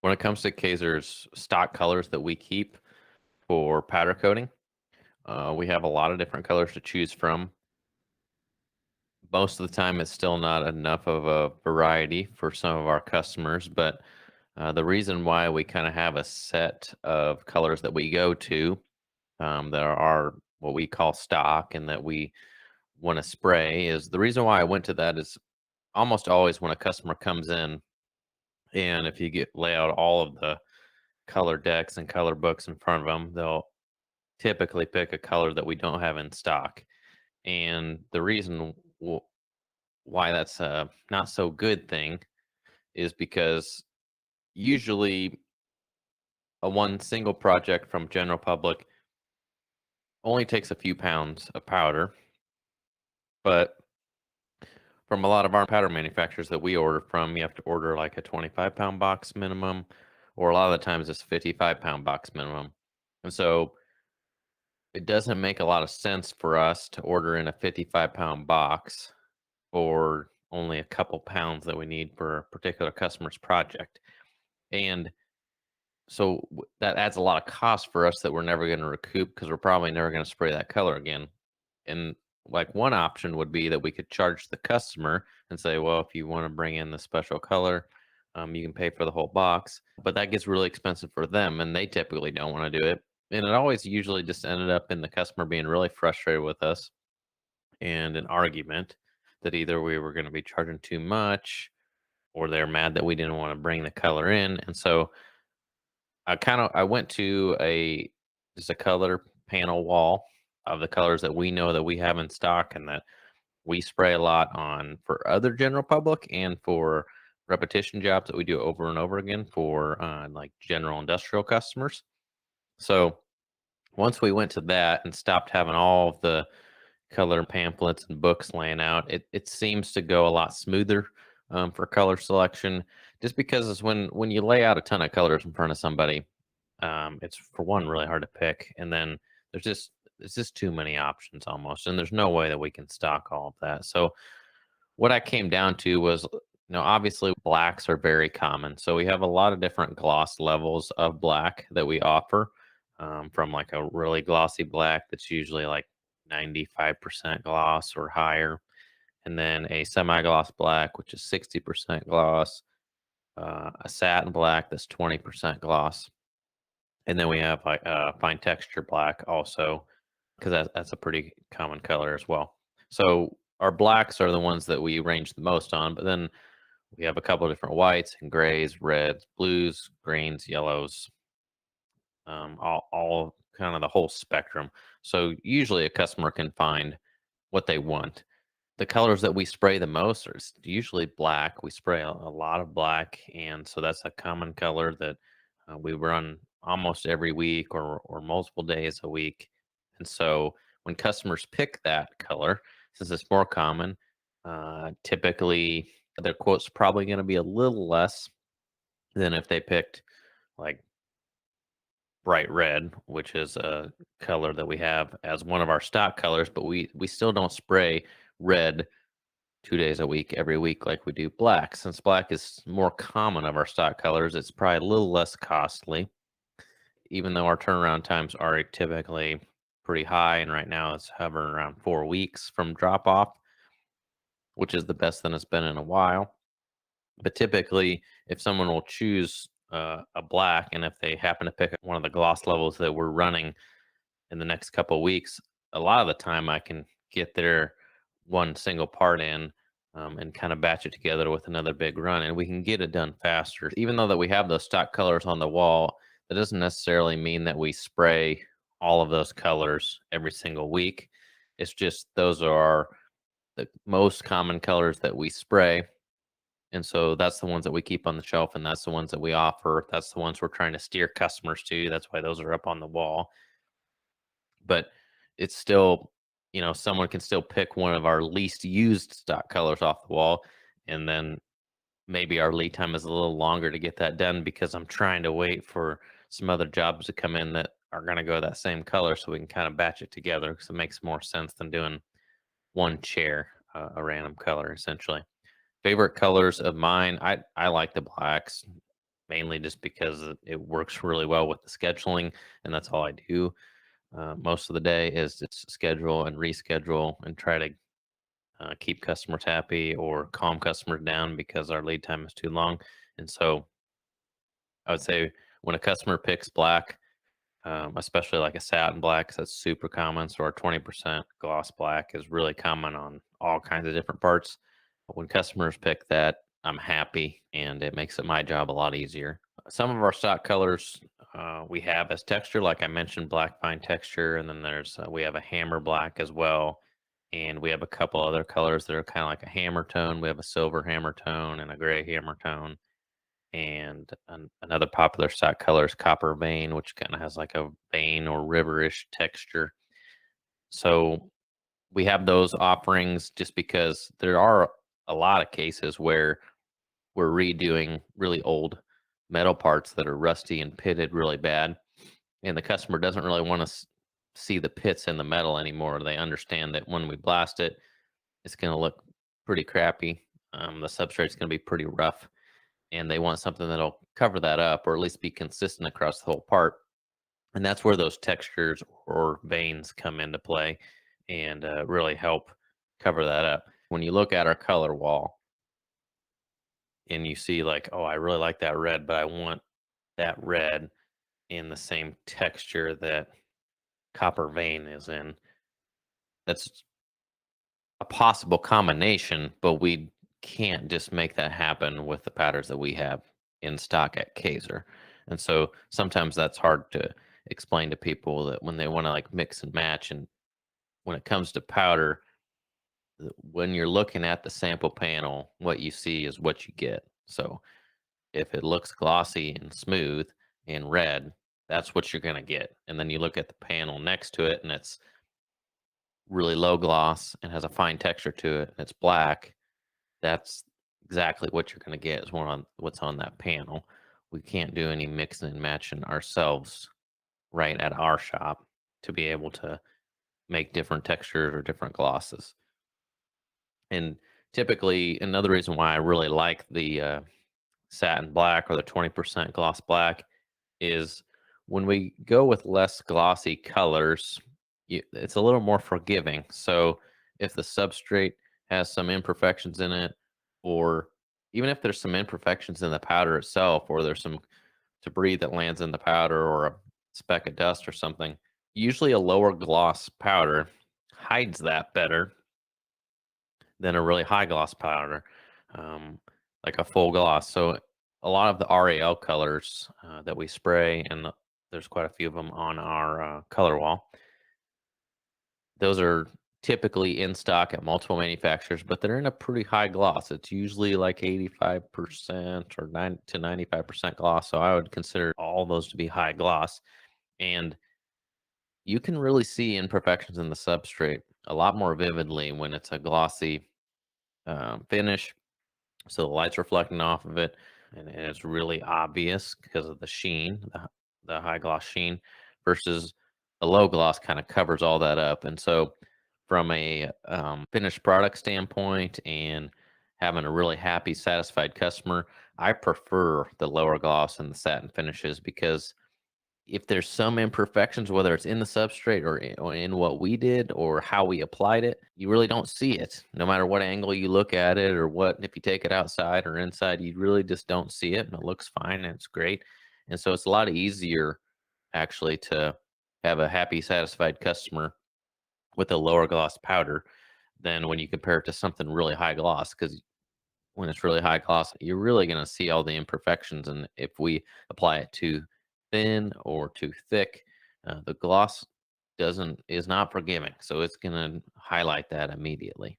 When it comes to Kaiser's stock colors that we keep for powder coating, we have a lot of different colors to choose from. Most of the time, it's still not enough of a variety for some of our customers, but the reason why we kind of have a set of colors that we go to that are what we call stock and that we want to spray is the reason why I went to that is almost always when a customer comes in and if you get lay out all of the color decks and color books in front of them, they'll typically pick a color that we don't have in stock. And the reason why that's a not so good thing is because usually a one single project from general public only takes a few pounds of powder, but from a lot of our powder manufacturers that we order from, you have to order like a 25-pound box minimum, or a lot of the times it's 55-pound box minimum. And so it doesn't make a lot of sense for us to order in a 55-pound box for only a couple pounds that we need for a particular customer's project. And so that adds a lot of cost for us that we're never going to recoup because we're probably never going to spray that color again. And like one option would be that we could charge the customer and say, well, if you want to bring in the special color, you can pay for the whole box. But that gets really expensive for them, and they typically don't want to do it. And it always usually just ended up in the customer being really frustrated with us and an argument that either we were going to be charging too much or they're mad that we didn't want to bring the color in. And so I went to a just a color panel wall of the colors that we know that we have in stock and that we spray a lot on for other general public and for repetition jobs that we do over and over again for like general industrial customers. So once we went to that and stopped having all of the color pamphlets and books laying out, it seems to go a lot smoother for color selection. Just because it's when you lay out a ton of colors in front of somebody, it's for one really hard to pick, and then there's just too many options almost, and there's no way that we can stock all of that. So what I came down to was, obviously blacks are very common. So we have a lot of different gloss levels of black that we offer, from like a really glossy black that's usually like 95% gloss or higher, and then a semi-gloss black, which is 60% gloss, a satin black that's 20% gloss, and then we have like fine texture black also, because that's a pretty common color as well. So our blacks are the ones that we range the most on, but then we have a couple of different whites and grays, reds, blues, greens, yellows, all kind of the whole spectrum. So usually a customer can find what they want. The colors that we spray the most are usually black. We spray a lot of black, and so that's a common color that we run almost every week or multiple days a week. And so when customers pick that color, since it's more common, typically their quote's probably going to be a little less than if they picked like bright red, which is a color that we have as one of our stock colors, but we still don't spray red 2 days a week every week like we do black. Since black is more common of our stock colors, it's probably a little less costly, even though our turnaround times are typically pretty high. And right now it's hovering around 4 weeks from drop off, which is the best that it's been in a while. But typically, if someone will choose a black, and if they happen to pick one of the gloss levels that we're running in the next couple of weeks, a lot of the time I can get their one single part in, and kind of batch it together with another big run, and we can get it done faster. Even though that we have those stock colors on the wall, that doesn't necessarily mean that we spray all of those colors every single week. It's just those are the most common colors that we spray. And so that's the ones that we keep on the shelf, and that's the ones that we offer. That's the ones we're trying to steer customers to. That's why those are up on the wall. But it's still, someone can still pick one of our least used stock colors off the wall, and then maybe our lead time is a little longer to get that done because I'm trying to wait for some other jobs to come in that are going to go that same color so we can kind of batch it together because it makes more sense than doing one chair, a random color essentially. Favorite colors of mine, I like the blacks. mainly just because it works really well with the scheduling, and that's all I do most of the day is just schedule and reschedule and try to keep customers happy or calm customers down because our lead time is too long. And so I would say when a customer picks black, especially like a satin black, 'cause that's super common. So our 20% gloss black is really common on all kinds of different parts. When customers pick that, I'm happy and it makes it my job a lot easier. Some of our stock colors we have as texture, like I mentioned, black pine texture, and then there's we have a hammer black as well, and we have a couple other colors that are kind of like a hammer tone. We have a silver hammer tone and a gray hammer tone, and another popular stock color is copper vein, which kind of has like a vein or riverish texture. So we have those offerings just because there are a lot of cases where we're redoing really old metal parts that are rusty and pitted really bad, and the customer doesn't really want to see the pits in the metal anymore. They understand that when we blast it, it's going to look pretty crappy. The substrate's going to be pretty rough, and they want something that'll cover that up or at least be consistent across the whole part. And that's where those textures or veins come into play and really help cover that up. When you look at our color wall and you see, like, oh, I really like that red, but I want that red in the same texture that copper vein is in, that's a possible combination, but we can't just make that happen with the patterns that we have in stock at Kaiser. And so sometimes that's hard to explain to people that when they want to like mix and match. And when it comes to powder, when you're looking at the sample panel, what you see is what you get. So if it looks glossy and smooth and red, that's what you're going to get. And then you look at the panel next to it and it's really low gloss and has a fine texture to it and it's black. That's exactly what you're going to get is what's on that panel. We can't do any mixing and matching ourselves right at our shop to be able to make different textures or different glosses. And typically, another reason why I really like the satin black or the 20% gloss black is when we go with less glossy colors, it's a little more forgiving. So if the substrate has some imperfections in it, or even if there's some imperfections in the powder itself, or there's some debris that lands in the powder or a speck of dust or something, usually a lower gloss powder hides that better than a really high gloss powder, um, like a full gloss. So a lot of the RAL colors that we spray, and there's quite a few of them on our color wall. Those are typically in stock at multiple manufacturers, but they're in a pretty high gloss. It's usually like 85% or 9 to 95% gloss. So I would consider all those to be high gloss. And you can really see imperfections in the substrate a lot more vividly when it's a glossy finish. So the light's reflecting off of it, and it's really obvious because of the sheen, the high gloss sheen, versus a low gloss kind of covers all that up. And so, from a finished product standpoint and having a really happy, satisfied customer, I prefer the lower gloss and the satin finishes because if there's some imperfections, whether it's in the substrate or in what we did or how we applied it, you really don't see it. No matter what angle you look at it or what, if you take it outside or inside, you really just don't see it and it looks fine and it's great. And so it's a lot easier actually to have a happy, satisfied customer with a lower gloss powder than when you compare it to something really high gloss. Because when it's really high gloss, you're really going to see all the imperfections. And if we apply it too thin or too thick, the gloss doesn't is not forgiving. So it's going to highlight that immediately.